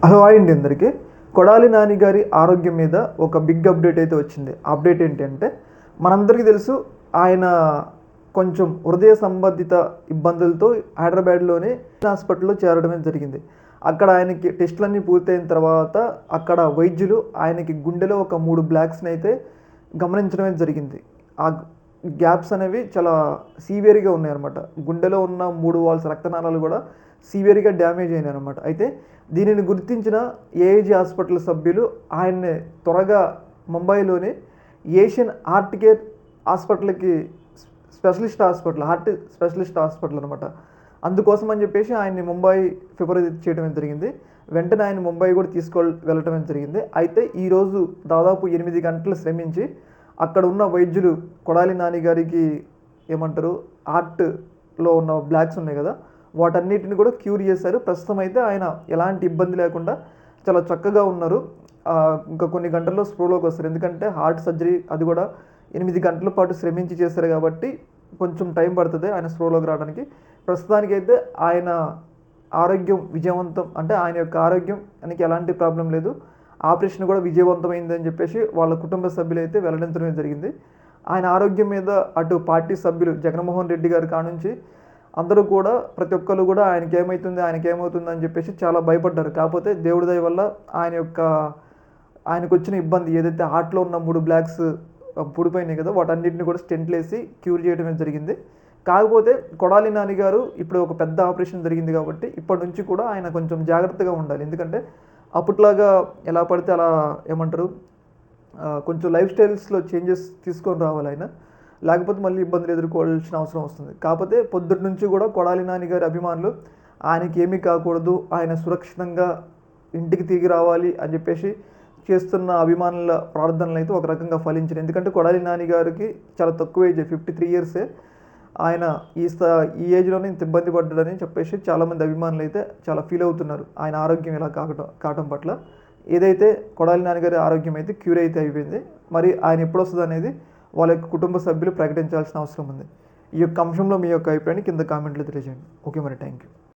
Hello hi అండి అందరికీ. కొడాలి నాని గారి ఆరోగ్యం మీద ఒక బిగ్ అప్డేట్ అయితే వచ్చింది. అప్డేట్ ఏంటి అంటే, మనందరికీ తెలుసు ఆయన కొంచెం హృదయ సంబంధిత ఇబ్బందులతో హైదరాబాద్లోని హాస్పిటల్లో చేరడమే జరిగింది. అక్కడ ఆయనకి టెస్టులన్నీ పూర్తయిన తర్వాత అక్కడ వైద్యులు ఆయనకి గుండెలో ఒక 3 బ్లాక్స్ని అయితే గమనించడమే జరిగింది. ఆ గ్యాప్స్ అనేవి చాలా సీవియర్గా ఉన్నాయన్నమాట. గుండెలో ఉన్న 3 వాల్స్ రక్తనాళాలు కూడా సీవియర్గా డ్యామేజ్ అయినాయి అనమాట. అయితే దీనిని గుర్తించిన ఏఐజీ హాస్పిటల్ సభ్యులు ఆయన్ని త్వరగా ముంబైలోని ఏషియన్ హార్ట్ కేర్ హాస్పిటల్కి హార్ట్ స్పెషలిస్ట్ హాస్పిటల్ అనమాట. అందుకోసం అని చెప్పేసి ఆయన్ని ముంబై ప్రిఫర్ చేయడం జరిగింది. వెంటనే ఆయన ముంబై కూడా వెళ్ళటం జరిగింది. అయితే ఈరోజు దాదాపు 8 గంటలు శ్రమించి అక్కడ ఉన్న వైద్యులు కొడాలి నాని గారికి ఏమంటారు, హార్ట్లో ఉన్న బ్లాక్స్ ఉన్నాయి కదా, వాటన్నిటిని కూడా క్యూర్ చేశారు. ప్రస్తుతం అయితే ఆయన ఎలాంటి ఇబ్బంది లేకుండా చాలా చక్కగా ఉన్నారు. ఇంకా కొన్ని గంటల్లో స్ప్రోలోకి వస్తారు. ఎందుకంటే హార్ట్ సర్జరీ అది కూడా 8 గంటల పాటు శ్రమించి చేశారు కాబట్టి కొంచెం టైం పడుతుంది ఆయన స్ప్రోలోకి రావడానికి. ప్రస్తుతానికైతే ఆయన ఆరోగ్యం విజయవంతం, అంటే ఆయన యొక్క ఆరోగ్యానికి ఎలాంటి ప్రాబ్లం లేదు, ఆపరేషన్ కూడా విజయవంతమైందని చెప్పేసి వాళ్ళ కుటుంబ సభ్యులు అయితే వెల్లడించడం జరిగింది. ఆయన ఆరోగ్యం మీద అటు పార్టీ సభ్యులు జగన్మోహన్ రెడ్డి గారి కానుంచి అందరూ కూడా ప్రతి ఒక్కరు కూడా ఆయనకి ఏమవుతుంది అని చెప్పేసి చాలా భయపడ్డారు. కాకపోతే దేవుడి దయ వల్ల ఆయనకు వచ్చిన ఇబ్బంది ఏదైతే హార్ట్లో ఉన్న 3 బ్లాక్స్ పుడిపోయినాయి కదా, వాటన్నిటిని కూడా స్టెంట్లు వేసి క్యూర్ చేయడమే జరిగింది. కాకపోతే కొడాలి నాని గారు ఇప్పుడు ఒక పెద్ద ఆపరేషన్ జరిగింది కాబట్టి ఇప్పటి నుంచి కూడా ఆయన కొంచెం జాగ్రత్తగా ఉండాలి. ఎందుకంటే అప్పట్లాగా ఎలా పడితే అలా ఏమంటారు, కొంచెం లైఫ్ స్టైల్స్లో చేంజెస్ తీసుకొని రావాలి ఆయన, లేకపోతే మళ్ళీ ఇబ్బందులు ఎదుర్కోవాల్సిన అవసరం వస్తుంది. కాకపోతే పొద్దుటి నుంచి కూడా కొడాలి నాని గారి అభిమానులు ఆయనకి ఏమీ కాకూడదు, ఆయన సురక్షితంగా ఇంటికి తిరిగి రావాలి అని చెప్పేసి చేస్తున్న అభిమానుల ప్రార్థనలు అయితే ఒక రకంగా ఫలించారు. ఎందుకంటే కొడాలి నాని గారికి చాలా తక్కువ ఏజ్, 53 ఇయర్సే. ఆయన ఈ ఏజ్లోనే ఇంత ఇబ్బంది పడ్డాడని చెప్పేసి చాలామంది అభిమానులు అయితే చాలా ఫీల్ అవుతున్నారు ఆయన ఆరోగ్యం ఇలా కావటం పట్ల. ఏదైతే కొడాలి నాని గారి ఆరోగ్యం అయితే క్యూర్ అయితే అయిపోయింది. మరి ఆయన ఎప్పుడు వస్తుంది అనేది వాళ్ళ యొక్క కుటుంబ సభ్యులు ప్రకటించాల్సిన అవసరం ఉంది. ఈ యొక్క అంశంలో మీ యొక్క అభిప్రాయాన్ని కింద కామెంట్లో తెలియజేయండి. ఓకే, మరి థ్యాంక్ యూ.